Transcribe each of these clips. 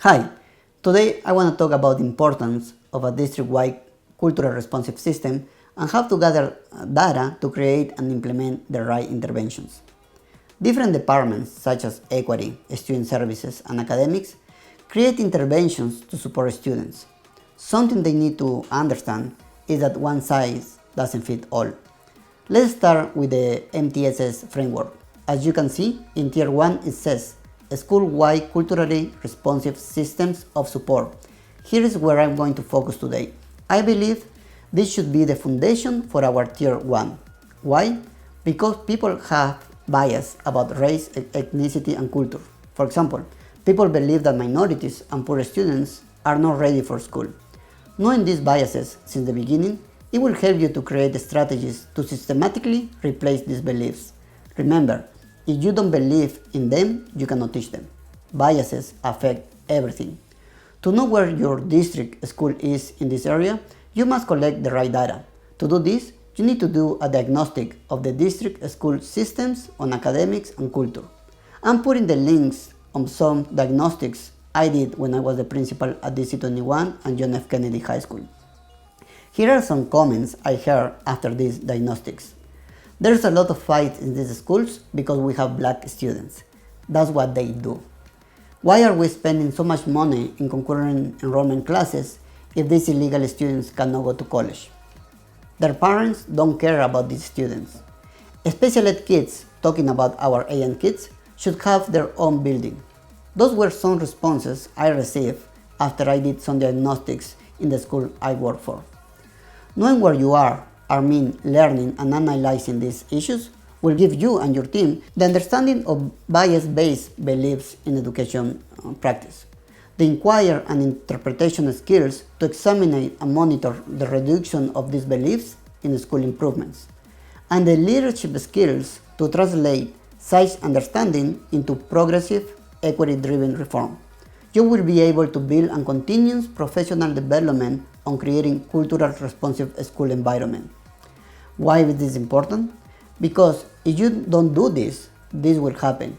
Hi, today I want to talk about the importance of a district-wide cultural responsive system and how to gather data to create and implement the right interventions. Different departments such as equity, student services, and academics create interventions to support students. Something they need to understand is that one size doesn't fit all. Let's start with the MTSS framework. As you can see, in Tier 1 it says school-wide culturally responsive systems of support. Here is where I'm going to focus today. I believe this should be the foundation for our Tier 1. Why? Because people have bias about race, ethnicity, and culture. For example, people believe that minorities and poor students are not ready for school. Knowing these biases since the beginning, it will help you to create strategies to systematically replace these beliefs. Remember, if you don't believe in them, you cannot teach them. Biases affect everything. To know where your district school is in this area, you must collect the right data. To do this, you need to do a diagnostic of the district school systems on academics and culture. I'm putting the links on some diagnostics I did when I was the principal at DC21 and John F. Kennedy High School. Here are some comments I heard after these diagnostics. There's a lot of fights in these schools because we have black students. That's what they do. Why are we spending so much money in concurrent enrollment classes if these illegal students cannot go to college? Their parents don't care about these students. Special ed kids, talking about our AN kids, should have their own building. Those were some responses I received after I did some diagnostics in the school I work for. Knowing where you are, learning and analyzing these issues will give you and your team the understanding of bias-based beliefs in education practice, the inquiry and interpretation skills to examine and monitor the reduction of these beliefs in school improvements, and the leadership skills to translate such understanding into progressive, equity-driven reform. You will be able to build and continue professional development on creating cultural responsive school environment. Why is this important? Because if you don't do this, this will happen.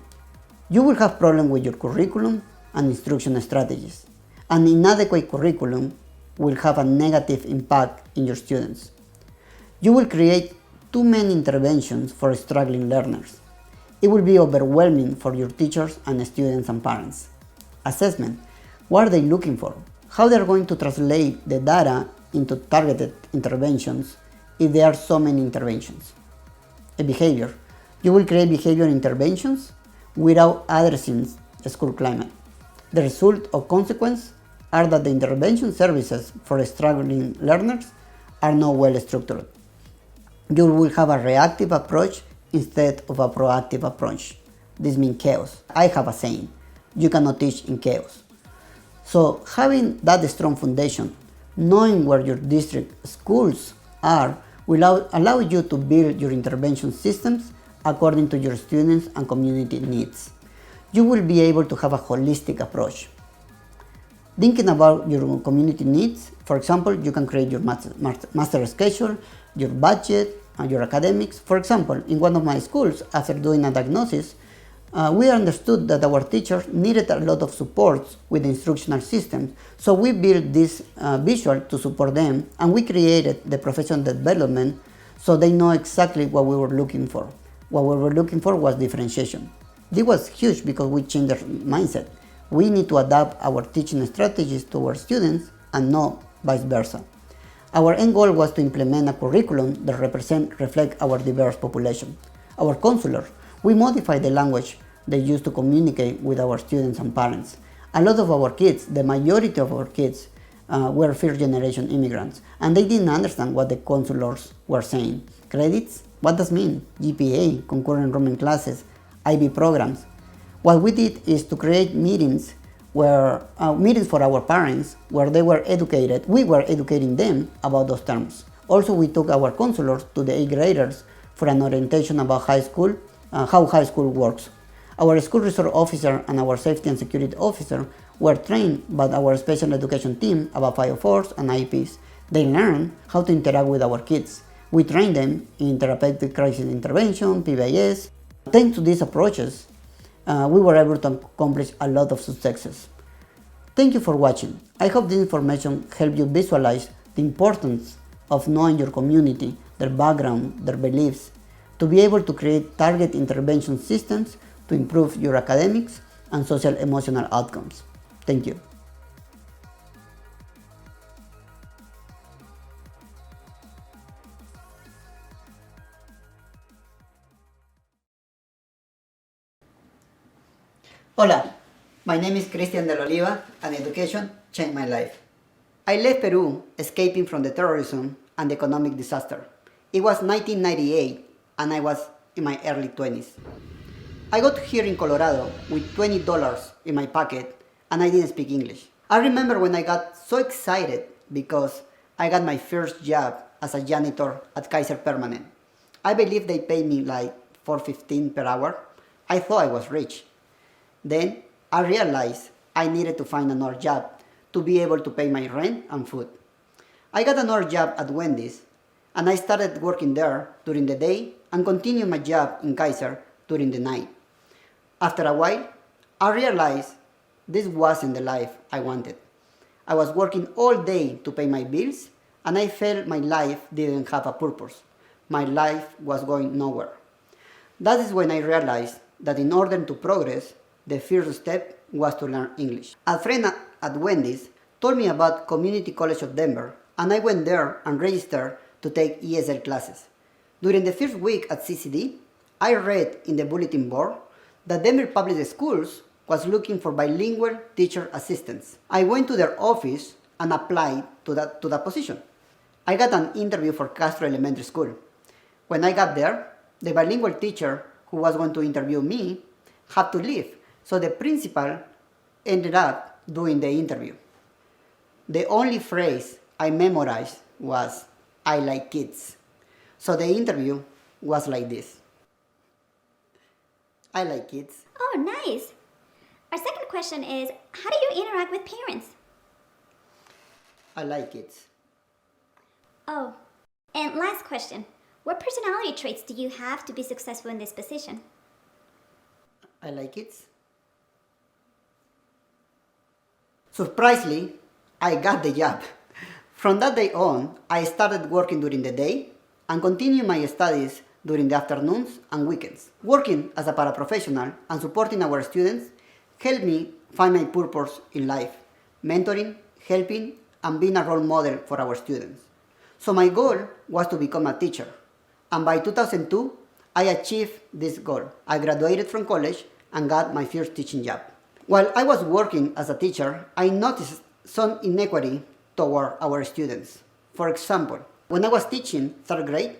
You will have problems with your curriculum and instruction strategies. An inadequate curriculum will have a negative impact in your students. You will create too many interventions for struggling learners. It will be overwhelming for your teachers and students and parents. Assessment. What are they looking for? How they are going to translate the data into targeted interventions if there are so many interventions? A behavior. You will create behavior interventions without addressing school climate. The result or consequence are that the intervention services for struggling learners are not well structured. You will have a reactive approach instead of a proactive approach. This means chaos. I have a saying, you cannot teach in chaos. So having that strong foundation, knowing where your district schools are, will allow you to build your intervention systems according to your students and community needs. You will be able to have a holistic approach. Thinking about your community needs, for example, you can create your master schedule, your budget, and your academics. For example, in one of my schools, after doing a diagnosis, we understood that our teachers needed a lot of support with the instructional systems, so we built this visual to support them, and we created the professional development so they know exactly what we were looking for. What we were looking for was differentiation. This was huge because we changed their mindset. We need to adapt our teaching strategies to our students and not vice versa. Our end goal was to implement a curriculum that reflect our diverse population. Our counselors, we modified the language they use to communicate with our students and parents. A lot of our kids, the majority of our kids, were first-generation immigrants, and they didn't understand what the counselors were saying. Credits? What does it mean? GPA, concurrent enrollment classes, IB programs. What we did is to create meetings for our parents where they were educated. We were educating them about those terms. Also, we took our counselors to the 8th graders for an orientation about high school, how high school works. Our school resource officer and our safety and security officer were trained by our special education team about 504s and IEPs. They learned how to interact with our kids. We trained them in therapeutic crisis intervention, PBIS. Thanks to these approaches, we were able to accomplish a lot of successes. Thank you for watching. I hope this information helped you visualize the importance of knowing your community, their background, their beliefs, to be able to create target intervention systems to improve your academics and social emotional outcomes. Thank you. Hola, my name is Cristian de la Oliva and education changed my life. I left Peru escaping from the terrorism and the economic disaster. It was 1998 and I was in my early 20s. I got here in Colorado with $20 in my pocket and I didn't speak English. I remember when I got so excited because I got my first job as a janitor at Kaiser Permanent. I believe they paid me like $4.15 per hour. I thought I was rich. Then I realized I needed to find another job to be able to pay my rent and food. I got another job at Wendy's and I started working there during the day and continued my job in Kaiser during the night. After a while, I realized this wasn't the life I wanted. I was working all day to pay my bills and I felt my life didn't have a purpose. My life was going nowhere. That is when I realized that in order to progress, the first step was to learn English. A friend at Wendy's told me about Community College of Denver and I went there and registered to take ESL classes. During the first week at CCD, I read in the bulletin board that Denver Public Schools was looking for bilingual teacher assistants. I went to their office and applied to that position. I got an interview for Castro Elementary School. When I got there, the bilingual teacher who was going to interview me had to leave. So the principal ended up doing the interview. The only phrase I memorized was, "I like kids." So the interview was like this. I like kids. Oh, nice. Our second question is, how do you interact with parents? I like kids. Oh, and last question. What personality traits do you have to be successful in this position? I like kids. Surprisingly, I got the job. From that day on, I started working during the day and continued my studies during the afternoons and weekends. Working as a paraprofessional and supporting our students helped me find my purpose in life, mentoring, helping, and being a role model for our students. So my goal was to become a teacher, and by 2002, I achieved this goal. I graduated from college and got my first teaching job. While I was working as a teacher, I noticed some inequity toward our students. For example, when I was teaching third grade,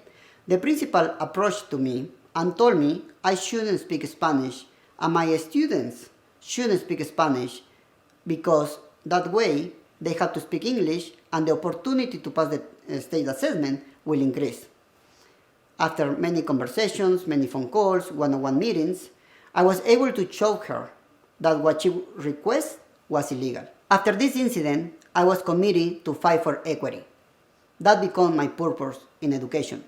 the principal approached to me and told me I shouldn't speak Spanish and my students shouldn't speak Spanish because that way they have to speak English and the opportunity to pass the state assessment will increase. After many conversations, many phone calls, one-on-one meetings, I was able to show her that what she requested was illegal. After this incident, I was committed to fight for equity. That became my purpose in education.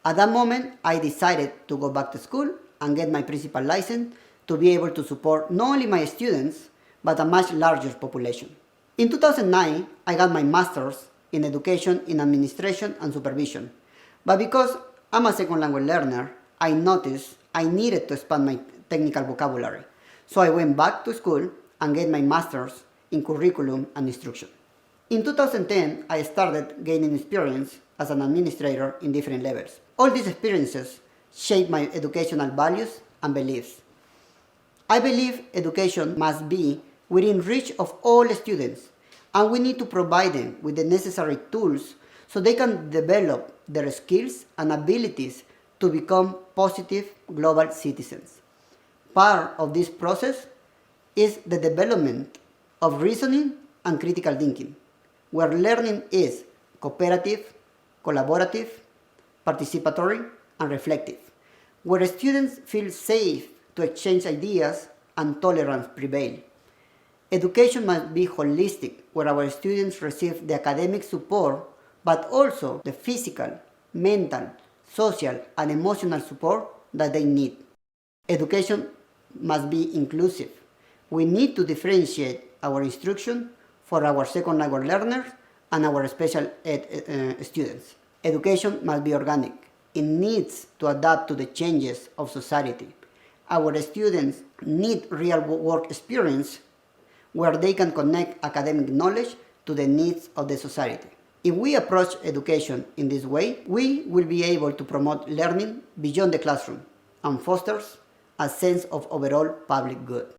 At that moment, I decided to go back to school and get my principal license to be able to support not only my students, but a much larger population. In 2009, I got my master's in education in administration and supervision. But because I'm a second language learner, I noticed I needed to expand my technical vocabulary. So I went back to school and get my master's in curriculum and instruction. In 2010, I started gaining experience as an administrator in different levels. All these experiences shaped my educational values and beliefs. I believe education must be within reach of all students, and we need to provide them with the necessary tools so they can develop their skills and abilities to become positive global citizens. Part of this process is the development of reasoning and critical thinking, where learning is cooperative, collaborative, participatory, and reflective, where students feel safe to exchange ideas and tolerance prevail. Education must be holistic, where our students receive the academic support, but also the physical, mental, social, and emotional support that they need. Education must be inclusive. We need to differentiate our instruction for our second language learners and our special ed students. Education must be organic. It needs to adapt to the changes of society. Our students need real work experience where they can connect academic knowledge to the needs of the society. If we approach education in this way, we will be able to promote learning beyond the classroom and fosters a sense of overall public good.